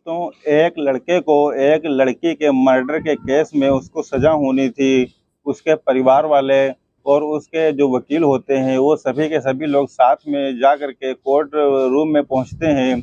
दोस्तों, एक लड़के को एक लड़की के मर्डर के केस में उसको सज़ा होनी थी। उसके परिवार वाले और उसके जो वकील होते हैं, वो सभी के सभी लोग साथ में जा कर के कोर्ट रूम में पहुँचते हैं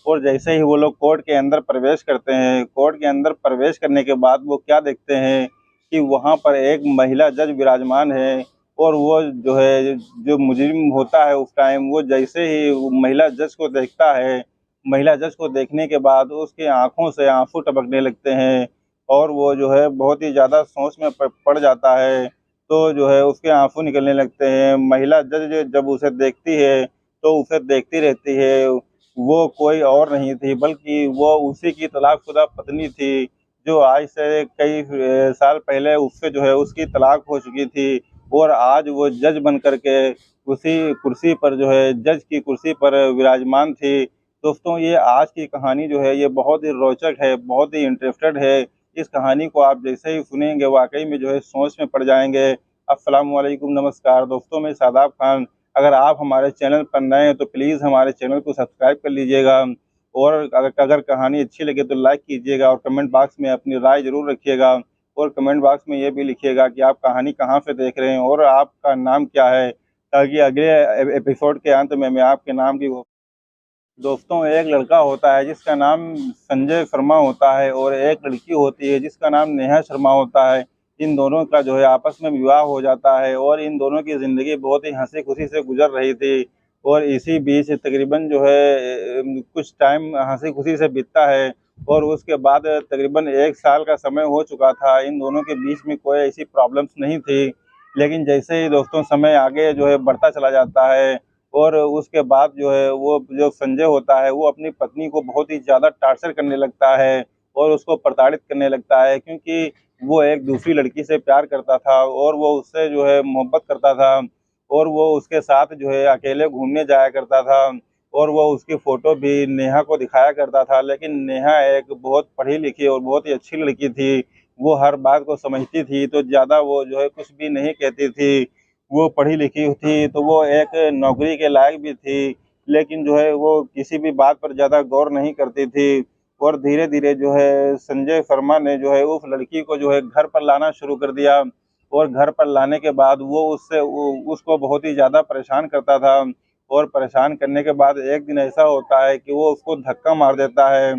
और जैसे ही वो लोग कोर्ट के अंदर प्रवेश करते हैं, कोर्ट के अंदर प्रवेश करने के बाद वो क्या देखते हैं कि वहाँ पर एक महिला जज विराजमान है और वो जो है, जो मुजरिम होता है उस टाइम, वो जैसे ही वो महिला जज को देखता है, महिला जज को देखने के बाद उसकी आँखों से आँसू टपकने लगते हैं और वो जो है बहुत ही ज़्यादा सोच में पड़ जाता है। तो जो है उसके आँसू निकलने लगते हैं। महिला जज जब उसे देखती है, तो उसे देखती रहती है। वो कोई और नहीं थी बल्कि वो उसी की तलाकशुदा पत्नी थी, जो आज से कई साल पहले उससे जो है उसकी तलाक हो चुकी थी और आज वो जज बन कर के उसी कुर्सी पर जो है, जज की कुर्सी पर विराजमान थी। दोस्तों, ये आज की कहानी जो है ये बहुत ही रोचक है, बहुत ही इंटरेस्टेड है। इस कहानी को आप जैसे ही सुनेंगे वाक़ई में जो है सोच में पड़ जाएँगे। अस्सलामु अलैकुम, नमस्कार दोस्तों, मैं शादाब खान। अगर आप हमारे चैनल पर नए हैं तो प्लीज़ हमारे चैनल को सब्सक्राइब कर लीजिएगा और अगर अगर कहानी अच्छी लगे तो लाइक कीजिएगा और कमेंट बॉक्स में अपनी राय ज़रूर रखिएगा और कमेंट बॉक्स में ये भी लिखिएगा कि आप कहानी कहाँ से देख रहे हैं और आपका नाम क्या है, ताकि अगले एपिसोड के अंत में मैं आपके नाम की दोस्तों, एक लड़का होता है जिसका नाम संजय शर्मा होता है और एक लड़की होती है जिसका नाम नेहा शर्मा होता है। इन दोनों का जो है आपस में विवाह हो जाता है और इन दोनों की ज़िंदगी बहुत ही हँसी-खुशी से गुज़र रही थी और इसी बीच तकरीबन जो है कुछ टाइम हँसी-खुशी से बीतता है और उसके बाद तकरीबन 1 साल का समय हो चुका था। इन दोनों के बीच में कोई ऐसी प्रॉब्लम्स नहीं थी, लेकिन जैसे ही दोस्तों समय आगे जो है बढ़ता चला जाता है और उसके बाद जो है वो जो संजय होता है वो अपनी पत्नी को बहुत ही ज़्यादा टॉर्चर करने लगता है और उसको प्रताड़ित करने लगता है, क्योंकि वो एक दूसरी लड़की से प्यार करता था और वो उससे जो है मोहब्बत करता था और वो उसके साथ जो है अकेले घूमने जाया करता था और वो उसकी फ़ोटो भी नेहा को दिखाया करता था। लेकिन नेहा एक बहुत पढ़ी-लिखी और बहुत ही अच्छी लड़की थी। वो हर बात को समझती थी, तो ज़्यादा वो जो है कुछ भी नहीं कहती थी। वो पढ़ी-लिखी थी, तो वो एक नौकरी के लायक भी थी, लेकिन जो है वो किसी भी बात पर ज़्यादा गौर नहीं करती थी और धीरे-धीरे जो है संजय शर्मा ने जो है उस लड़की को जो है घर पर लाना शुरू कर दिया और घर पर लाने के बाद वो उससे उ उसको बहुत ही ज़्यादा परेशान करता था और परेशान करने के बाद एक दिन ऐसा होता है कि वो उसको धक्का मार देता है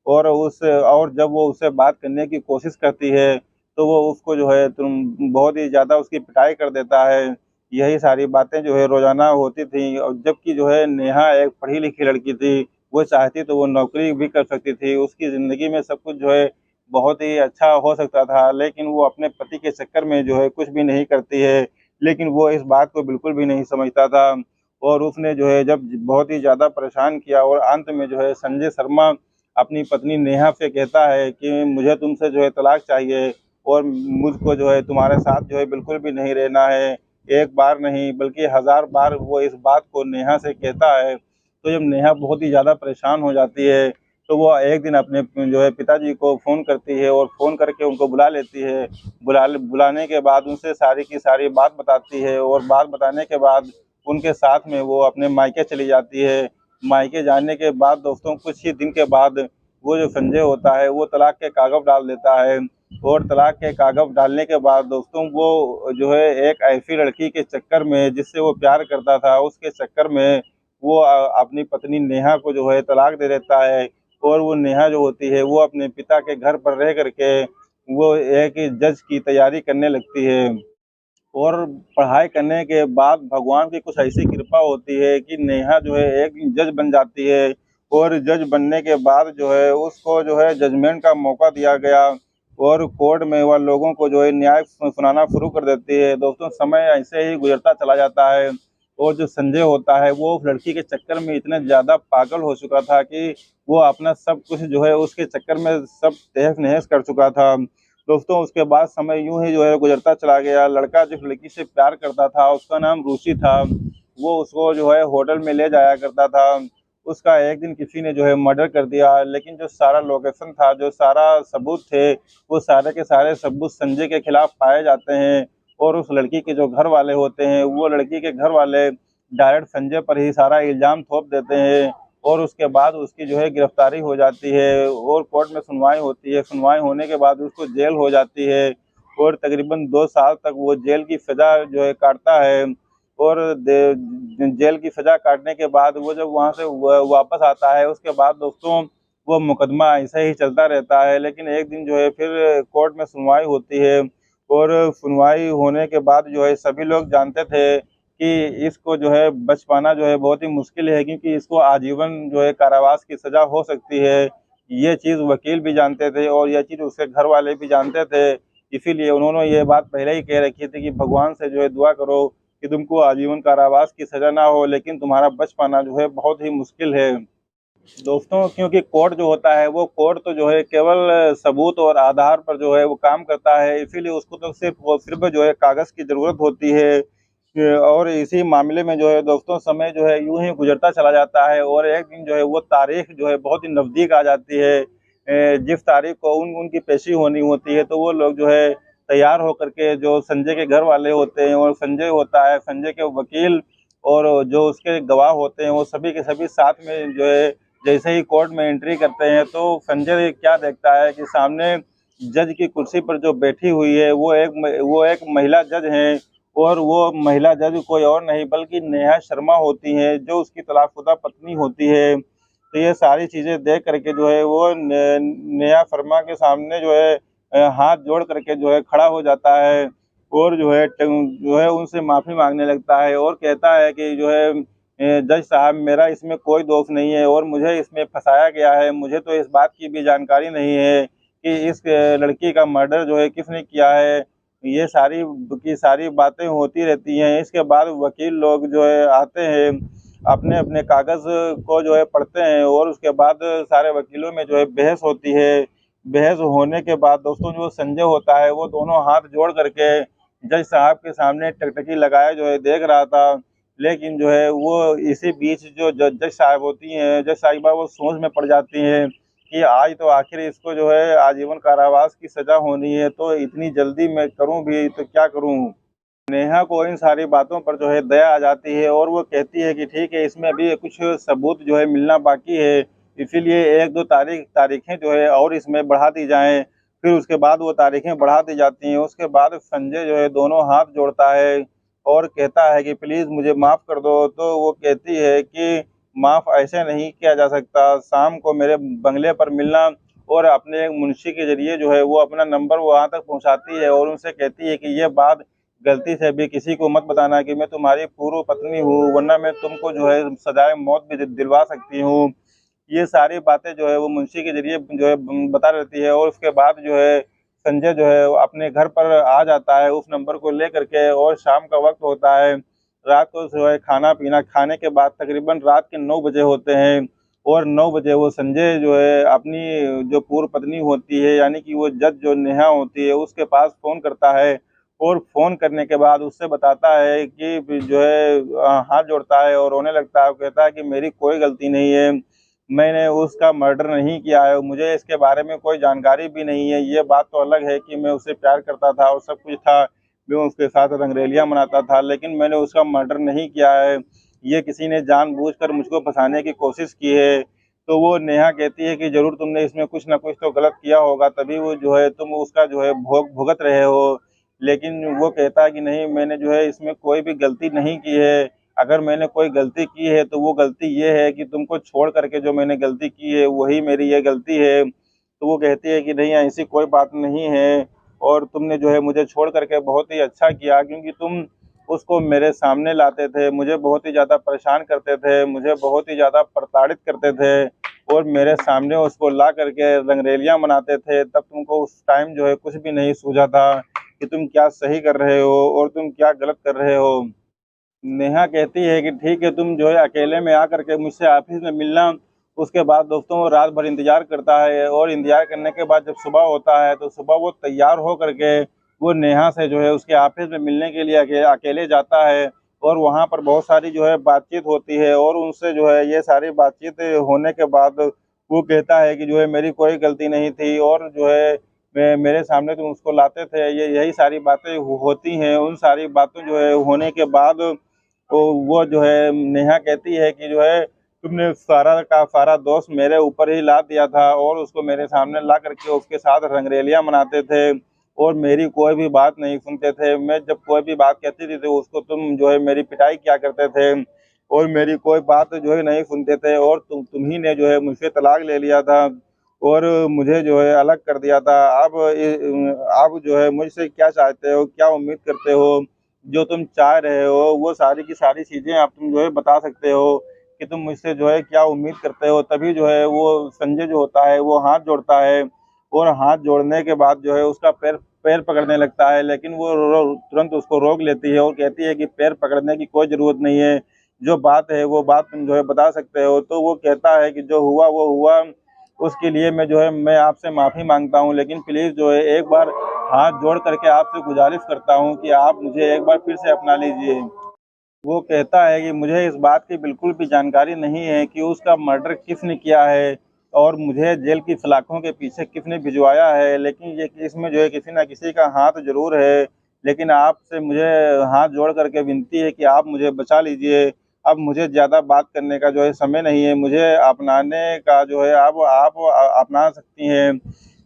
और जब वो उससे बात करने की कोशिश करती है, तो वो उसको जो है बहुत ही ज़्यादा उसकी पिटाई कर देता है। यही सारी बातें जो है रोज़ाना होती थी और जबकि जो है नेहा एक पढ़ी-लिखी लड़की थी, वो चाहती तो वो नौकरी भी कर सकती थी, उसकी ज़िंदगी में सब कुछ जो है बहुत ही अच्छा हो सकता था, लेकिन वो अपने पति के चक्कर में जो है कुछ भी नहीं करती है, लेकिन वो इस बात को बिल्कुल भी नहीं समझता था और उसने जो है जब बहुत ही ज़्यादा परेशान किया और अंत में जो है संजय शर्मा अपनी पत्नी नेहा से कहता है कि मुझे तुमसे जो है तलाक चाहिए और मुझको जो है तुम्हारे साथ जो है बिल्कुल भी नहीं रहना है। एक बार नहीं बल्कि हज़ार बार वो इस बात को नेहा से कहता है। तो जब नेहा बहुत ही ज़्यादा परेशान हो जाती है, तो वो एक दिन अपने जो है पिताजी को फ़ोन करती है और फ़ोन करके उनको बुला लेती है। बुलाने के बाद उनसे सारी की सारी बात बताती है और बात बताने के बाद उनके साथ में वो अपने मायके चली जाती है। मायके जाने के बाद दोस्तों कुछ ही दिन के बाद वो जो संजय होता है वो तलाक के कागज़ डाल देता है और तलाक के कागज़ डालने के बाद दोस्तों वो जो है एक ऐसी लड़की के चक्कर में जिससे वो प्यार करता था, उसके चक्कर में वो अपनी पत्नी नेहा को जो है तलाक दे देता है और वो नेहा जो होती है वो अपने पिता के घर पर रह कर के वो एक जज की तैयारी करने लगती है। और पढ़ाई करने के बाद भगवान की कुछ ऐसी कृपा होती है कि नेहा जो है एक जज बन जाती है और जज बनने के बाद जो है उसको जो है जजमेंट का मौका दिया गया और कोर्ट में वह लोगों को जो है न्याय सुनाना शुरू कर देती है। दोस्तों, समय ऐसे ही गुजरता चला जाता है और जो संजय होता है वो उस लड़की के चक्कर में इतना ज़्यादा पागल हो चुका था कि वो अपना सब कुछ जो है उसके चक्कर में सब तहस-नहस कर चुका था। दोस्तों, उसके बाद समय यूँ ही जो है गुज़रता चला गया। लड़का जिस लड़की से प्यार करता था उसका नाम रुचि था। वो उसको जो है होटल में ले जाया करता था। उसका एक दिन किसी ने जो है मर्डर कर दिया, लेकिन जो सारा लोकेशन था, जो सारा सबूत थे, वो सारे के सारे सबूत संजय के खिलाफ पाए जाते हैं और उस लड़की के जो घर वाले होते हैं, वो लड़की के घर वाले डायरेक्ट संजय पर ही सारा इल्ज़ाम थोप देते हैं और उसके बाद उसकी जो है गिरफ्तारी हो जाती है और कोर्ट में सुनवाई होती है। सुनवाई होने के बाद उसको जेल हो जाती है और तकरीबन 2 साल तक वो जेल की सज़ा जो है काटता है। और जेल की सज़ा काटने के बाद वो जब वहाँ से वापस आता है, उसके बाद दोस्तों वो मुकदमा ऐसे ही चलता रहता है। लेकिन एक दिन जो है फिर कोर्ट में सुनवाई होती है और सुनवाई होने के बाद जो है सभी लोग जानते थे कि इसको जो है बच पाना जो है बहुत ही मुश्किल है, क्योंकि इसको आजीवन जो है कारावास की सज़ा हो सकती है। ये चीज़ वकील भी जानते थे और ये चीज़ उसके घर वाले भी जानते थे। इसीलिए उन्होंने ये बात पहले ही कह रखी थी कि भगवान से जो है दुआ करो कि तुमको आजीवन कारावास की सज़ा ना हो, लेकिन तुम्हारा बच पाना जो है बहुत ही मुश्किल है। दोस्तों, क्योंकि कोर्ट जो होता है वो कोर्ट तो जो है केवल सबूत और आधार पर जो है वो काम करता है, इसीलिए उसको तो सिर्फ जो है कागज़ की ज़रूरत होती है। और इसी मामले में जो है दोस्तों समय जो है यूँ ही गुज़रता चला जाता है और एक दिन जो है वो तारीख़ जो है बहुत ही नज़दीक आ जाती है। जिस तारीख़ को उनकी पेशी होनी होती है, तो वो लोग जो है तैयार होकर के, जो संजय के घर वाले होते हैं और संजय होता है, संजय के वकील और जो उसके गवाह होते हैं, वो सभी के सभी साथ में जो है जैसे ही कोर्ट में एंट्री करते हैं, तो संजय क्या देखता है कि सामने जज की कुर्सी पर जो बैठी हुई है वो एक महिला जज हैं और वो महिला जज कोई और नहीं बल्कि नेहा शर्मा होती हैं, जो उसकी तलाकशुदा पत्नी होती है। तो ये सारी चीज़ें देख करके जो है वो नेहा शर्मा के सामने जो है हाथ जोड़ करके जो है खड़ा हो जाता है और जो है उनसे माफ़ी माँगने लगता है और कहता है कि जो है जज साहब, मेरा इसमें कोई दोष नहीं है और मुझे इसमें फँसाया गया है। मुझे तो इस बात की भी जानकारी नहीं है कि इस लड़की का मर्डर जो है किसने किया है। ये सारी की सारी बातें होती रहती हैं। इसके बाद वकील लोग जो है आते हैं, अपने-अपने कागज़ को जो है पढ़ते हैं और उसके बाद सारे वकीलों में जो है बहस होती है। बहस होने के बाद दोस्तों जो संजय होता है, वो दोनों हाथ जोड़ करके जज साहब के सामने टकटकी लगाए जो है देख रहा था। लेकिन जो है वो इसी बीच जो जज साहब होती हैं, जज साहिबा वो सोच में पड़ जाती हैं कि आज तो आखिर इसको जो है आजीवन कारावास की सज़ा होनी है, तो इतनी जल्दी मैं करूँ भी तो क्या करूँ? नेहा को इन सारी बातों पर जो है दया आ जाती है और वो कहती है कि ठीक है, इसमें अभी कुछ सबूत जो है मिलना बाकी है, इसीलिए 1-2 तारीखें जो है और इसमें बढ़ा दी जाएँ। फिर उसके बाद वो तारीखें बढ़ा दी जाती हैं। उसके बाद संजय जो है दोनों हाथ जोड़ता है और कहता है कि प्लीज़ मुझे माफ़ कर दो। तो वो कहती है कि माफ़ ऐसे नहीं किया जा सकता, शाम को मेरे बंगले पर मिलना। और अपने एक मुंशी के ज़रिए जो है वो अपना नंबर वहाँ तक पहुँचाती है और उनसे कहती है कि ये बात गलती से भी किसी को मत बताना कि मैं तुम्हारी पूर्व पत्नी हूँ, वरना मैं तुमको जो है सजाए मौत भी दिलवा सकती हूँ। ये सारी बातें जो है वो मुंशी के ज़रिए जो है बता रहती है और उसके बाद जो है संजय जो है वो अपने घर पर आ जाता है उस नंबर को लेकर के और शाम का वक़्त होता है। रात को जो है खाना-पीना खाने के बाद तकरीबन रात के 9 बजे होते हैं और 9 बजे वो संजय जो है अपनी जो पूर्व पत्नी होती है, यानी कि वो जज जो नेहा होती है, उसके पास फ़ोन करता है और फ़ोन करने के बाद उससे बताता है कि जो है हाथ जोड़ता है और रोने लगता है। वो कहता है कि मेरी कोई गलती नहीं है, मैंने उसका मर्डर नहीं किया है, मुझे इसके बारे में कोई जानकारी भी नहीं है। ये बात तो अलग है कि मैं उससे प्यार करता था और सब कुछ था, मैं उसके साथ रंगरेलियाँ मनाता था, लेकिन मैंने उसका मर्डर नहीं किया है। ये किसी ने जानबूझकर मुझको फँसाने की कोशिश की है। तो वो नेहा कहती है कि ज़रूर तुमने इसमें कुछ न कुछ तो गलत किया होगा, तभी वो जो है तुम उसका जो है भोग भुगत रहे हो। लेकिन वो कहता है कि नहीं, मैंने जो है इसमें कोई भी गलती नहीं की है। अगर मैंने कोई गलती की है तो वो गलती ये है कि तुमको छोड़ कर के जो मैंने गलती की है वही मेरी ये गलती है। तो वो कहती है कि नहीं, ऐसी कोई बात नहीं है और तुमने जो है मुझे छोड़ कर के बहुत ही अच्छा किया, क्योंकि तुम उसको मेरे सामने लाते थे, मुझे बहुत ही ज़्यादा परेशान करते थे, मुझे बहुत ही ज़्यादा प्रताड़ित करते थे और मेरे सामने उसको ला कर के रंगरेलियाँ मनाते थे। तब तुमको उस टाइम जो है कुछ भी नहीं सूझा था कि तुम क्या सही कर रहे हो और तुम क्या गलत कर रहे हो। नेहा कहती है कि ठीक है, तुम जो है अकेले में आकर के मुझसे ऑफ़िस में मिलना। उसके बाद दोस्तों वो रात भर इंतज़ार करता है और इंतज़ार करने के बाद जब सुबह होता है, तो सुबह वो तैयार हो कर के वो नेहा से जो है उसके ऑफ़िस में मिलने के लिए अकेले जाता है और वहाँ पर बहुत सारी जो है बातचीत होती है और उनसे जो है ये सारी बातचीत होने के बाद वो कहता है कि जो है मेरी कोई गलती नहीं थी और जो है मेरे सामने तुम उसको लाते थे। ये यही सारी बातें होती हैं। उन सारी बातों जो है होने के बाद तो वो जो है नेहा कहती है कि जो है तुमने सारा का सारा दोष मेरे ऊपर ही ला दिया था और उसको मेरे सामने ला करके उसके साथ रंगरेलियां मनाते थे और मेरी कोई भी बात नहीं सुनते थे। मैं जब कोई भी बात कहती थी तो उसको तुम जो है मेरी पिटाई किया करते थे और मेरी कोई बात जो है नहीं सुनते थे और तुम ही ने जो है मुझसे तलाक ले लिया था और मुझे जो है अलग कर दिया था। अब जो है मुझसे क्या चाहते हो, क्या उम्मीद करते हो? जो तुम चाह रहे हो वो सारी की सारी चीजें आप तुम जो है बता सकते हो कि तुम मुझसे जो है क्या उम्मीद करते हो। तभी जो है वो संजय जो होता है वो हाथ जोड़ता है और हाथ जोड़ने के बाद जो है उसका पैर पैर पकड़ने लगता है, लेकिन वो तुरंत उसको रोक लेती है और कहती है कि पैर पकड़ने की कोई जरूरत नहीं है, जो बात है वो बात तुम जो है बता सकते हो। तो वो कहता है कि जो हुआ वो हुआ, उसके लिए मैं आपसे माफी मांगता हूँ, लेकिन प्लीज जो है एक बार हाथ जोड़ करके आपसे गुजारिश करता हूँ कि आप मुझे एक बार फिर से अपना लीजिए। वो कहता है कि मुझे इस बात की बिल्कुल भी जानकारी नहीं है कि उसका मर्डर किसने किया है और मुझे जेल की सलाखों के पीछे किसने भिजवाया है, लेकिन ये इसमें जो है किसी ना किसी का हाथ जरूर है। लेकिन आपसे मुझे हाथ जोड़ करके विनती है कि आप मुझे बचा लीजिए। अब मुझे ज़्यादा बात करने का जो है समय नहीं है, मुझे अपनाने का जो है अब आप अपना सकती हैं।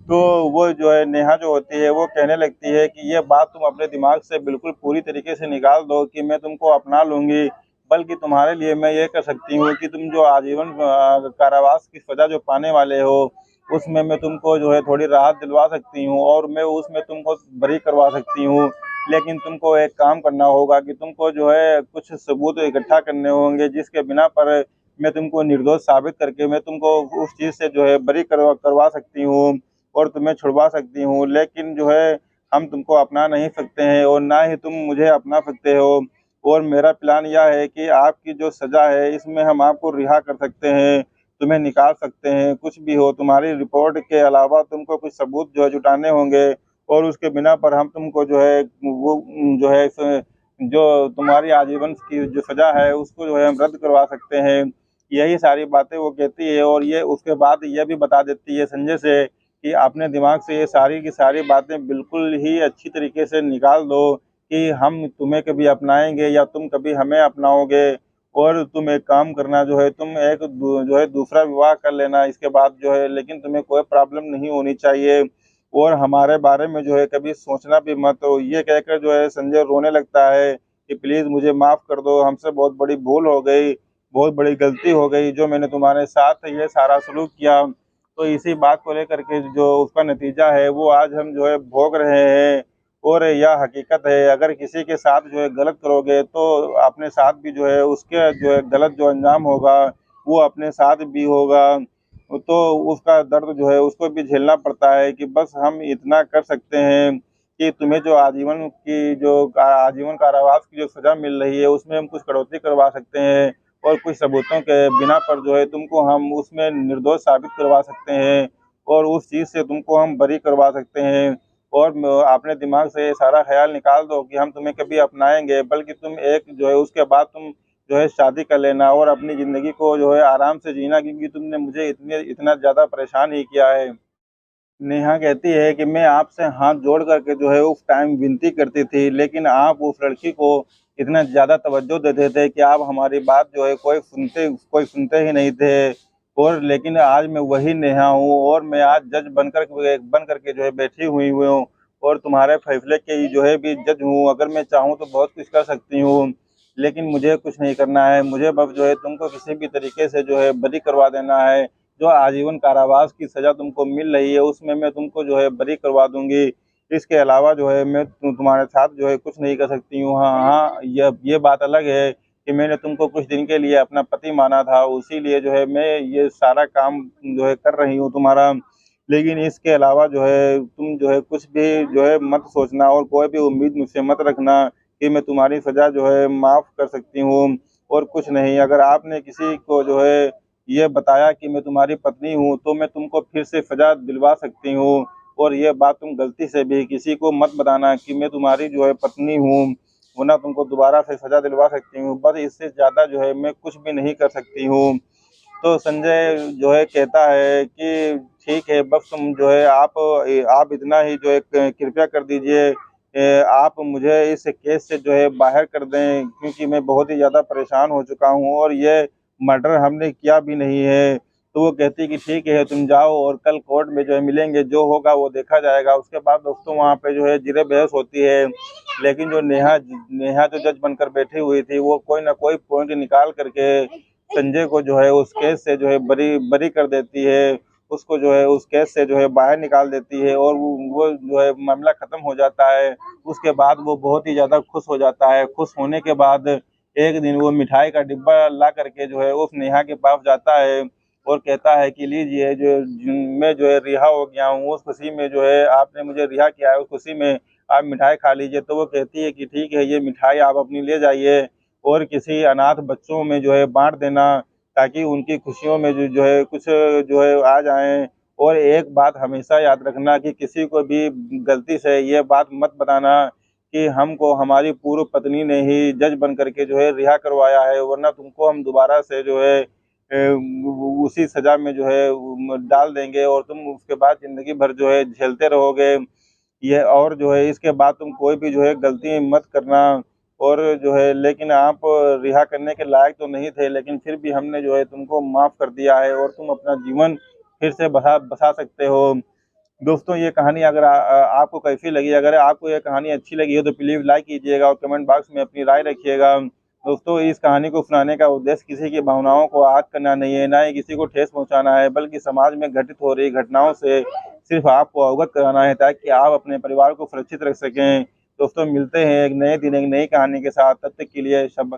तो वो जो है नेहा जो होती है वो कहने लगती है कि ये बात तुम अपने दिमाग से बिल्कुल पूरी तरीके से निकाल दो कि मैं तुमको अपना लूंगी, बल्कि तुम्हारे लिए मैं ये कर सकती हूँ कि तुम जो आजीवन कारावास की सजा जो पाने वाले हो उसमें मैं तुमको जो है थोड़ी राहत दिलवा सकती हूँ और मैं उसमें तुमको बरी करवा सकती हूँ। लेकिन तुमको एक काम करना होगा कि तुमको जो है कुछ सबूत इकट्ठा करने होंगे जिसके बिना पर मैं तुमको निर्दोष साबित करके मैं तुमको उस चीज़ से जो है बरी करवा सकती हूँ और तुम्हें छुड़वा सकती हूँ। लेकिन जो है हम तुमको अपना नहीं सकते हैं और ना ही तुम मुझे अपना सकते हो। और मेरा प्लान यह है कि आपकी जो सज़ा है इसमें हम आपको रिहा कर सकते हैं, तुम्हें निकाल सकते हैं, कुछ भी हो। तुम्हारी रिपोर्ट के अलावा तुमको कुछ सबूत जो है जुटाने होंगे और उसके बिना पर हम तुमको जो है वो जो है जो तुम्हारी आजीवन की जो सज़ा है उसको जो है हम रद्द करवा सकते हैं। यही सारी बातें वो कहती है और ये उसके बाद यह भी बता देती है संजय से कि अपने दिमाग से ये सारी की सारी बातें बिल्कुल ही अच्छी तरीके से निकाल दो कि हम तुम्हें कभी अपनाएंगे या तुम कभी हमें अपनाओगे। और तुम एक काम करना जो है तुम जो है दूसरा विवाह कर लेना इसके बाद जो है, लेकिन तुम्हें कोई प्रॉब्लम नहीं होनी चाहिए और हमारे बारे में जो है कभी सोचना भी मत हो। ये कहकर जो है संजय रोने लगता है कि प्लीज़ मुझे माफ़ कर दो, हमसे बहुत बड़ी भूल हो गई, बहुत बड़ी गलती हो गई जो मैंने तुम्हारे साथ ये सारा सलूक किया। तो इसी बात को लेकर के जो उसका नतीजा है वो आज हम जो है भोग रहे हैं। और यह हकीकत है, अगर किसी के साथ जो है गलत करोगे तो अपने साथ भी जो है उसके जो है गलत जो अंजाम होगा वो अपने साथ भी होगा। तो उसका दर्द जो है उसको भी झेलना पड़ता है कि बस हम इतना कर सकते हैं कि तुम्हें जो आजीवन कारावास की जो सज़ा मिल रही है उसमें हम कुछ कटौती करवा सकते हैं और कुछ सबूतों के बिना पर जो है तुमको हम उसमें निर्दोष साबित करवा सकते हैं और उस चीज़ से तुमको हम बरी करवा सकते हैं। और अपने दिमाग से ये सारा ख्याल निकाल दो कि हम तुम्हें कभी अपनाएंगे, बल्कि तुम एक जो है उसके बाद तुम जो है शादी कर लेना और अपनी ज़िंदगी को जो है आराम से जीना, क्योंकि तुमने मुझे इतना ज़्यादा परेशान ही किया है। नेहा कहती है कि मैं आपसे हाथ जोड़ करके जो है उस टाइम विनती करती थी, लेकिन आप उस लड़की को इतना ज़्यादा तवज्जो देते थे कि आप हमारी बात जो है कोई सुनते ही नहीं थे। और लेकिन आज मैं वही नेहा हूँ और मैं आज जज बन करके जो है बैठी हुई हूँ और तुम्हारे फैसले की जो है भी जज हूँ। अगर मैं चाहूँ तो बहुत कुछ कर सकती हूँ, लेकिन मुझे कुछ नहीं करना है। मुझे बस जो है तुमको किसी भी तरीके से जो है बरी करवा देना है। जो आजीवन कारावास की सज़ा तुमको मिल रही है उसमें मैं तुमको जो है बरी करवा दूंगी। इसके अलावा जो है मैं तुम्हारे साथ जो है कुछ नहीं कर सकती हूँ। हाँ हाँ, ये बात अलग है कि मैंने तुमको कुछ दिन के लिए अपना पति माना था, उसी लिए जो है मैं ये सारा काम जो है कर रही हूँ तुम्हारा। लेकिन इसके अलावा जो है तुम जो है कुछ भी जो है मत सोचना और कोई भी उम्मीद मुझसे मत रखना कि मैं तुम्हारी सज़ा जो है माफ़ कर सकती हूँ और कुछ नहीं। अगर आपने किसी को जो है ये बताया कि मैं तुम्हारी पत्नी हूँ तो मैं तुमको फिर से सजा दिलवा सकती हूँ। और ये बात तुम गलती से भी किसी को मत बताना कि मैं तुम्हारी जो है पत्नी हूँ, वरना तुमको दोबारा से सजा दिलवा सकती हूँ। बस इससे ज़्यादा जो है मैं कुछ भी नहीं कर सकती हूँ। तो संजय जो है कहता है कि ठीक है, बस तुम जो है आप इतना ही जो है कृपया कर दीजिए, आप मुझे इस केस से जो है बाहर कर दें, क्योंकि मैं बहुत ही ज़्यादा परेशान हो चुका हूँ और ये मर्डर हमने किया भी नहीं है। तो वो कहती है कि ठीक है तुम जाओ और कल कोर्ट में जो है मिलेंगे, जो होगा वो देखा जाएगा। उसके बाद दोस्तों वहाँ पे जो है जिरे बहस होती है, लेकिन जो नेहा नेहा जो जज बनकर बैठी हुई थी वो कोई ना कोई पॉइंट निकाल करके संजय को जो है उस केस से जो है बरी बरी कर देती है, उसको जो है उस केस से जो है बाहर निकाल देती है और वो जो है मामला खत्म हो जाता है। उसके बाद वो बहुत ही ज्यादा खुश हो जाता है। खुश होने के बाद एक दिन वो मिठाई का डिब्बा ला करके जो है उस नेहा के पास जाता है और कहता है कि लीजिए मैं जो है रिहा हो गया हूँ, उस खुशी में जो है आपने मुझे रिहा किया है, उस खुशी में आप मिठाई खा लीजिए। तो वो कहती है कि ठीक है ये मिठाई आप अपनी ले जाइए और किसी अनाथ बच्चों में जो है बांट देना, ताकि उनकी खुशियों में जो है कुछ जो है आ जाए। और एक बात हमेशा याद रखना कि किसी को भी गलती से ये बात मत बताना कि हमको हमारी पूर्व पत्नी ने ही जज बन करके जो है रिहा करवाया है, वरना तुमको हम दोबारा से जो है उसी सजा में जो है डाल देंगे और तुम उसके बाद जिंदगी भर जो है झेलते रहोगे ये। और जो है इसके बाद तुम कोई भी जो है गलती मत करना। और जो है लेकिन आप रिहा करने के लायक तो नहीं थे, लेकिन फिर भी हमने जो है तुमको माफ कर दिया है और तुम अपना जीवन फिर से बसा बसा सकते हो। दोस्तों ये कहानी अगर आपको कैसी लगी, अगर आपको ये कहानी अच्छी लगी हो तो प्लीज़ लाइक कीजिएगा और कमेंट बॉक्स में अपनी राय रखिएगा। दोस्तों इस कहानी को सुनाने का उद्देश्य किसी की भावनाओं को आहत करना नहीं है, ना ही किसी को ठेस पहुंचाना है, बल्कि समाज में घटित हो रही घटनाओं से सिर्फ आपको अवगत कराना है, ताकि आप अपने परिवार को सुरक्षित रख सकें। दोस्तों मिलते हैं एक नए दिन एक नई कहानी के साथ, तब तक के लिए शब्बा।